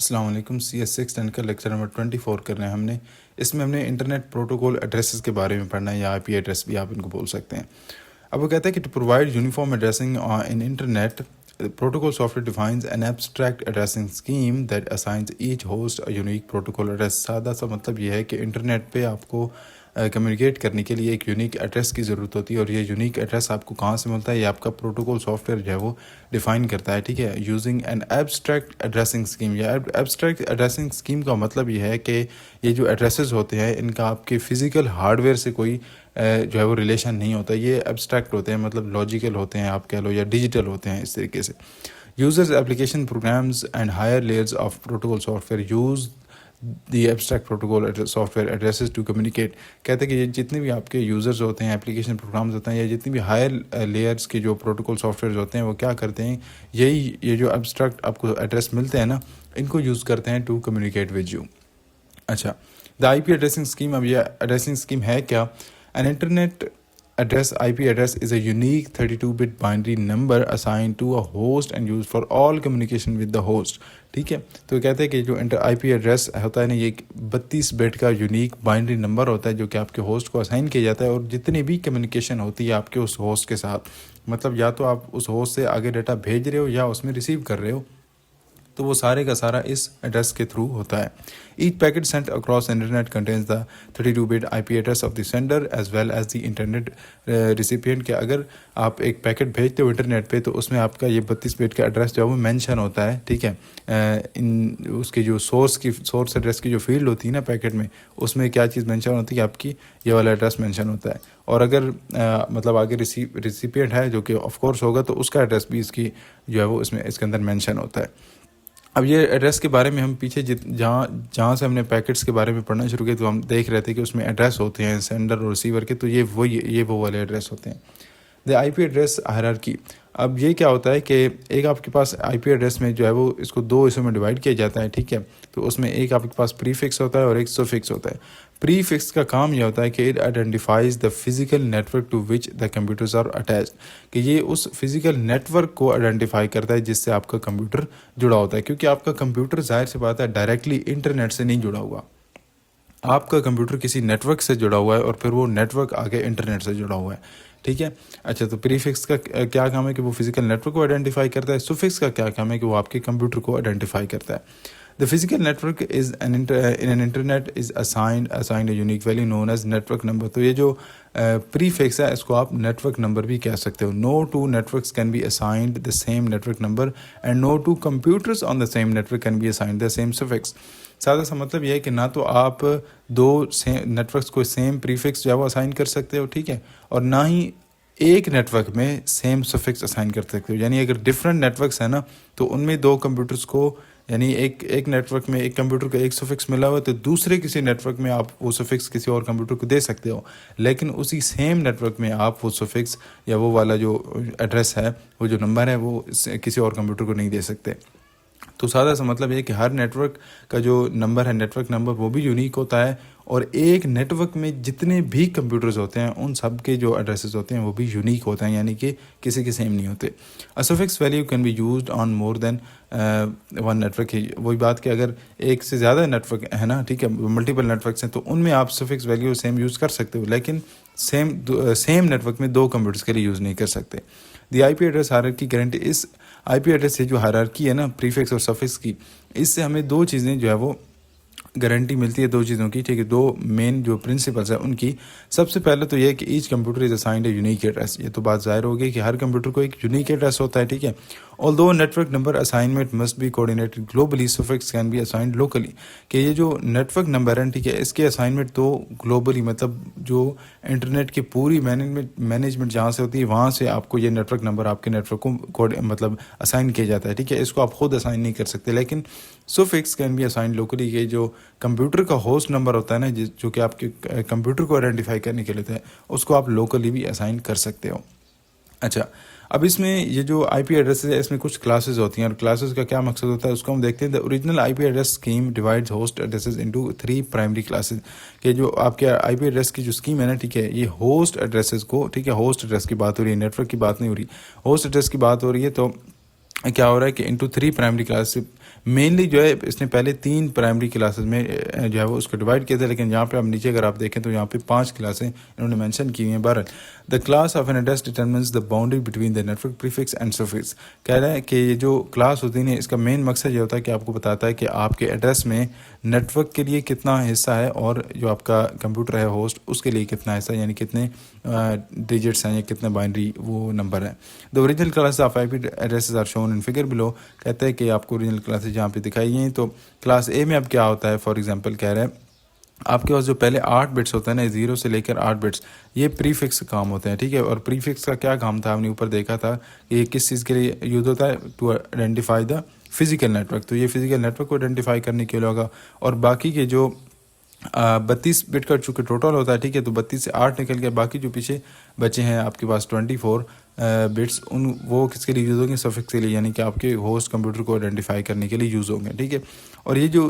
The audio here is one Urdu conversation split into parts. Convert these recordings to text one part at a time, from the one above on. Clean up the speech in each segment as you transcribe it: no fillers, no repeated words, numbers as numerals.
السلام علیکم. CS610 کا لیکچر نمبر 24 کر رہے ہیں ہم نے. اس میں ہم نے انٹرنیٹ پروٹوکول ایڈریسز کے بارے میں پڑھنا ہے، یا IP ایڈریس بھی آپ ان کو بول سکتے ہیں. اب وہ کہتا ہے کہ to provide uniform addressing in internet protocol software defines an abstract addressing scheme that assigns each host a unique protocol address. سادہ سا مطلب یہ ہے کہ انٹرنیٹ پہ آپ کو کمیونیکیٹ کرنے کے لیے ایک یونیک ایڈریس کی ضرورت ہوتی ہے، اور یہ یونیک ایڈریس آپ کو کہاں سے ملتا ہے؟ یہ آپ کا پروٹوکول سافٹ ویئر جو ہے وہ ڈیفائن کرتا ہے. ٹھیک ہے، using an abstract addressing scheme. یا ایبسٹریکٹ ایڈریسنگ اسکیم کا مطلب یہ ہے کہ یہ جو ایڈریسز ہوتے ہیں ان کا آپ کے فزیکل ہارڈ ویئر سے کوئی جو ہے وہ ریلیشن نہیں ہوتا. یہ ایبسٹریکٹ ہوتے ہیں، مطلب لاجیکل ہوتے ہیں آپ کہہ لو، یا ڈیجیٹل ہوتے ہیں اس طریقے سے. Users application programs and higher layers of protocol software use the abstract protocol software addresses to communicate. کہتے ہیں کہ یہ جتنے بھی آپ کے یوزرز ہوتے ہیں، ایپلیکیشن پروگرامز ہوتے ہیں، یا جتنی بھی ہائر لیئرز کے جو پروٹوکول سافٹ ویئرز ہوتے ہیں، وہ کیا کرتے ہیں؟ یہ جو ایبسٹریکٹ آپ کو ایڈریس ملتے ہیں نا، ان کو یوز کرتے ہیں ٹو کمیونیکیٹ ود یو. اچھا، دا IP ایڈریسنگ اسکیم. اب یہ ایڈریسنگ اسکیم ہے کیا؟ An internet address, IP address, is a unique 32-bit binary number assigned to a host and used for all communication with the host. ٹھیک ہے، تو کہتے ہیں کہ جو IP ایڈریس ہوتا ہے نا، یہ 32 بٹ کا یونیک بائنری نمبر ہوتا ہے جو کہ آپ کے ہوسٹ کو اسائن کیا جاتا ہے، اور جتنی بھی کمیونیکیشن ہوتی ہے آپ کے اس ہوسٹ کے ساتھ، مطلب یا تو آپ اس ہوسٹ سے آگے ڈیٹا بھیج رہے ہو یا اس میں ریسیو کر رہے ہو، تو وہ سارے کا سارا اس ایڈریس کے تھرو ہوتا ہے. Each packet sent across internet contains the 32-bit IP address of the sender as well as the internet recipient. کہ اگر آپ ایک پیکٹ بھیجتے ہو انٹرنیٹ پہ تو اس میں آپ کا یہ 32 بٹ کا ایڈریس جو ہے وہ مینشن ہوتا ہے. ٹھیک ہے، اس کی جو سورس ایڈریس کی جو فیلڈ ہوتی ہے نا پیکٹ میں، اس میں کیا چیز مینشن ہوتی ہے؟ آپ کی یہ والا ایڈریس مینشن ہوتا ہے. اور اگر مطلب آگے ریسیپینٹ ہے جو کہ آف کورس ہوگا، تو اس کا ایڈریس بھی اس کی جو ہے وہ اس کے اندر مینشن ہوتا ہے. اب یہ ایڈریس کے بارے میں ہم پیچھے جہاں سے ہم نے پیکٹس کے بارے میں پڑھنا شروع کیا، تو ہم دیکھ رہے تھے کہ اس میں ایڈریس ہوتے ہیں سینڈر اور ریسیور کے، تو یہ وہ والے ایڈریس ہوتے ہیں. دی IP ایڈریس ہائرارکی. اب یہ کیا ہوتا ہے کہ ایک آپ کے پاس IP ایڈریس میں جو ہے وہ اس کو دو حصوں میں ڈیوائڈ کیا جاتا ہے. ٹھیک ہے، تو اس میں ایک آپ کے پاس پری فکس ہوتا ہے اور ایک سوفکس ہوتا ہے. پری فکس کا کام یہ ہوتا ہے کہ it identifies the physical network to which the computers are attached. کہ یہ اس فزیکل نیٹ ورک کو آئیڈینٹیفائی کرتا ہے جس سے آپ کا کمپیوٹر جڑا ہوتا ہے. کیونکہ آپ کا کمپیوٹر ظاہر سی بات ہے ڈائریکٹلی انٹرنیٹ سے نہیں جڑا ہوا، آپ کا کمپیوٹر کسی نیٹ ورک سے جڑا ہوا ہے، اور پھر وہ نیٹ ورک آگے انٹرنیٹ سے جڑا ہوا ہے. ٹھیک ہے، اچھا، تو پری فکس کا کیا کام ہے کہ وہ فزیکل نیٹ ورک کو آئیڈینٹیفائی کرتا ہے. سوفکس کا کیا کام ہے کہ وہ آپ کے کمپیوٹر کو آئیڈینٹیفائی کرتا ہے. The physical network is in an internet is assigned a unique value known as network number. تو یہ جو prefix ہے اس کو آپ network number بھی کہہ سکتے ہو. No two networks can be assigned the same network number and no two computers on the same network can be assigned the same suffix. سادہ سا مطلب یہ ہے کہ نہ تو آپ دو نیٹ ورکس کو سیم پریفکس جو ہے وہ اسائن کر سکتے ہو، ٹھیک ہے، اور نہ ہی ایک نیٹ ورک میں سیم سفکس اسائن کر سکتے ہو. یعنی اگر ڈفرینٹ نیٹ ورکس ہیں نا، تو ان میں دو کمپیوٹرز کو، یعنی ایک نیٹ ورک میں ایک کمپیوٹر کو ایک سفکس ملا ہوا ہے، تو دوسرے کسی نیٹ ورک میں آپ وہ سفکس کسی اور کمپیوٹر کو دے سکتے ہو، لیکن اسی سیم نیٹ ورک میں آپ وہ سفکس یا وہ والا جو ایڈریس ہے، وہ جو نمبر ہے، وہ کسی اور کمپیوٹر کو نہیں دے سکتے. تو سادہ سا مطلب یہ کہ ہر نیٹ ورک کا جو نمبر ہے، نیٹ ورک نمبر، وہ بھی یونیک ہوتا ہے، اور ایک نیٹ ورک میں جتنے بھی کمپیوٹرز ہوتے ہیں ان سب کے جو ایڈریسز ہوتے ہیں وہ بھی یونیک ہوتے ہیں، یعنی کہ کسی کے سیم نہیں ہوتے. Suffix value can be used on more than one network. وہی بات کہ اگر ایک سے زیادہ نیٹ ورک ہے نا، ٹھیک ہے، ملٹیپل نیٹ ورکس ہیں، تو ان میں آپ سفکس ویلیو سیم یوز کر سکتے ہو، لیکن سیم نیٹ ورک میں دو کمپیوٹرز کے لیے یوز نہیں کر سکتے. دی IP ایڈریس ہائرارکی گارنٹی. اس IP ایڈریس سے جو ہائرارکی ہے نا پریفکس اور سفکس کی، اس سے ہمیں دو چیزیں جو ہے وہ گارنٹی ملتی ہے، دو چیزوں کی. ٹھیک ہے، دو مین جو پرنسپلس ہیں ان کی. سب سے پہلے تو یہ کہ each computer is assigned a unique address. یہ تو بات ظاہر ہوگی کہ ہر کمپیوٹر کو ایک یونیک ایڈریس ہوتا ہے. ٹھیک ہے، although network number assignment must be coordinated globally, suffix can be assigned locally. کہ یہ جو نیٹ ورک نمبر ہے، ٹھیک ہے، اس کے اسائنمنٹ تو گلوبلی، مطلب جو انٹرنیٹ کی پوری مینجمنٹ جہاں سے ہوتی ہے وہاں سے آپ کو یہ نیٹ ورک نمبر آپ کے نیٹ ورک کو مطلب اسائن کیا جاتا ہے. ٹھیک ہے، اس کو آپ خود اسائن نہیں کر سکتے، لیکن suffix can be assigned locally. کہ جو کمپیوٹر کا ہوسٹ نمبر ہوتا ہے نا، جو کہ آپ کے کمپیوٹر کو آئیڈینٹیفائی کرنے کے لیے ہوتا ہے، اس کو آپ لوکلی بھی اسائن کر سکتے ہو. اچھا، اب اس میں یہ جو IP ایڈریس ہے، اس میں کچھ کلاسز ہوتی ہیں، اور کلاسز کا کیا مقصد ہوتا ہے اس کو ہم دیکھتے ہیں. The original IP address scheme divides host addresses into 3 primary classes. کہ جو آپ کے IP ایڈریس کی جو اسکیم ہے نا، ٹھیک ہے، یہ ہوسٹ ایڈریسز کو، ٹھیک ہے، ہوسٹ ایڈریس کی بات ہو رہی ہے، نیٹ ورک کی بات نہیں ہو رہی، ہوسٹ ایڈریس کی بات ہو رہی ہے. تو کیا ہو رہا ہے کہ انٹو 3 پرائمری کلاس مینلی جو ہے اس نے پہلے 3 پرائمری کلاسز میں جو ہے وہ اس کو ڈیوائڈ کیا تھا، لیکن یہاں پہ اب نیچے اگر آپ دیکھیں تو یہاں پہ 5 کلاسیں انہوں نے مینشن کی ہوئی ہیں. بہرحال the class of an address determines the boundary between the network prefix and suffix. کہہ رہا ہے کہ یہ جو کلاس ہوتی ہے اس کا مین مقصد یہ ہوتا ہے کہ آپ کو بتاتا ہے کہ آپ کے ایڈریس میں نیٹ ورک کے لیے کتنا حصہ ہے اور جو آپ کا کمپیوٹر ہے ہوسٹ اس کے لیے کتنا حصہ، یعنی کتنے ڈیجٹس ہیں یا کتنے بائنری وہ نمبر ہیں. The original class of I P addresses are shown in figure below. کہتا ہے کہ آپ کو اوریجنل کلاسز جہاں پہ دکھائی ہیں. تو کلاس اے میں اب کیا ہوتا ہے، فار ایگزامپل کہہ رہا ہے آپ کے پاس جو پہلے 8 بٹس ہوتا ہے نا، 0 سے لے کر 8 بٹس، یہ پری فکس کام ہوتے ہیں. ٹھیک ہے، اور پری فکس کا کیا کام تھا ہم نے اوپر دیکھا تھا کہ یہ کس چیز کے لیے یوز ہوتا ہے، to identify the physical network. تو یہ فزیکل نیٹ ورک کو آئیڈینٹیفائی کرنے کے لیے ہوگا. اور باقی کے جو 32 بٹ کا چونکہ ٹوٹل ہوتا ہے، ٹھیک ہے، تو 32 سے 8 نکل کے باقی جو پیچھے بچے ہیں آپ کے پاس 24 بٹس، وہ کس کے لیے یوز ہوں گے، سفکس کے لیے، یعنی کہ آپ کے ہوسٹ کمپیوٹر کو آئیڈینٹیفائی کرنے کے لیے یوز ہوں گے. ٹھیک ہے، اور یہ جو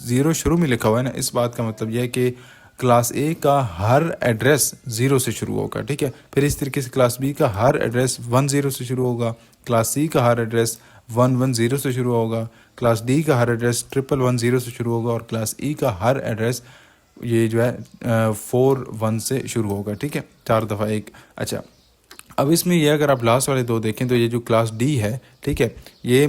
0 شروع میں لکھا ہوا ہے نا، اس بات کا مطلب یہ ہے کہ کلاس اے کا ہر ایڈریس 0 سے شروع ہوگا. ٹھیک ہے، پھر اس طریقے سے کلاس بی کا ہر ایڈریس 10 سے شروع ہوگا، کلاس سی کا ہر ایڈریس 110 سے شروع ہوگا، کلاس ڈی کا ہر ایڈریس 1110 سے شروع ہوگا، اور کلاس ای کا ہر ایڈریس یہ جو ہے 41 سے شروع ہوگا. ٹھیک ہے، 4 دفعہ 1. اچھا، اب اس میں یہ اگر آپ لاسٹ والے 2 دیکھیں تو یہ جو کلاس ڈی ہے، ٹھیک ہے، یہ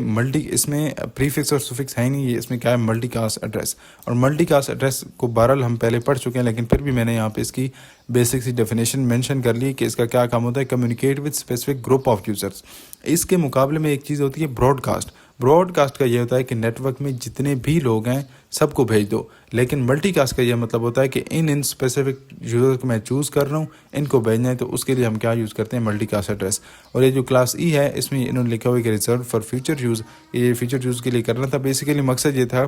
اس میں پریفکس اور سفکس ہے ہی نہیں، یہ اس میں کیا ہے، ملٹی کاسٹ ایڈریس. اور ملٹی کاسٹ ایڈریس کو بہرحال ہم پہلے پڑھ چکے ہیں، لیکن پھر بھی میں نے یہاں پہ اس کی بیسک سی ڈیفینیشن مینشن کر لی کہ اس کا کیا کام ہوتا ہے، communicate with specific group of users. اس کے مقابلے میں ایک چیز ہوتی ہے براڈ کاسٹ. براڈ کاسٹ کا یہ ہوتا ہے کہ نیٹ ورک میں جتنے بھی لوگ ہیں سب کو بھیج دو. لیکن ملٹی کاسٹ کا یہ مطلب ہوتا ہے کہ ان اسپیسیفک یوزر کو میں چوز کر رہا ہوں، ان کو بھیجنا ہے، تو اس کے لیے ہم کیا یوز کرتے ہیں، ملٹی کاسٹ ایڈریس. اور یہ جو کلاس ای ہے اس میں انہوں نے لکھا ہوا ہے کہ ریزرو فار فیوچر یوز. یہ فیوچر یوز کے لیے کرنا تھا. بیسیکلی مقصد یہ تھا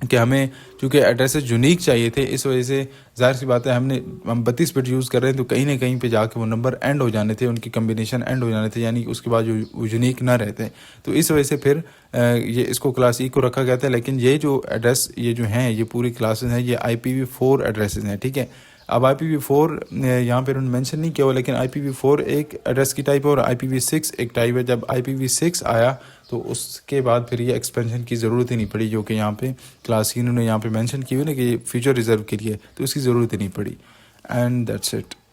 کہ ہمیں چونکہ ایڈریسز یونیک چاہیے تھے، اس وجہ سے ظاہر سی بات ہے ہم 32 بٹ یوز کر رہے ہیں، تو کہیں نہ کہیں پہ جا کے وہ نمبر اینڈ ہو جانے تھے، ان کی کمبینیشن اینڈ ہو جانے تھے، یعنی اس کے بعد جو یونیک نہ رہتے. تو اس وجہ سے پھر یہ اس کو کلاس ای کو رکھا گیا تھا. لیکن یہ جو ایڈریس یہ جو ہیں یہ پوری کلاسز ہیں، یہ IPv4 ایڈریسز ہیں. ٹھیک ہے، اب IPv4 یہاں پہ انہوں نے مینشن نہیں کیا ہوا، لیکن IPv4 ایک ایڈریس کی ٹائپ ہے اور IPv6 ایک ٹائپ ہے. جب IPv6 آیا تو اس کے بعد پھر یہ ایکسپینشن کی ضرورت ہی نہیں پڑی، جو کہ یہاں پہ کلاس انہوں نے یہاں پہ مینشن کی ہوئی نا کہ یہ فیوچر ریزرو کے لیے، تو اس کی ضرورت ہی نہیں پڑی. And that's it.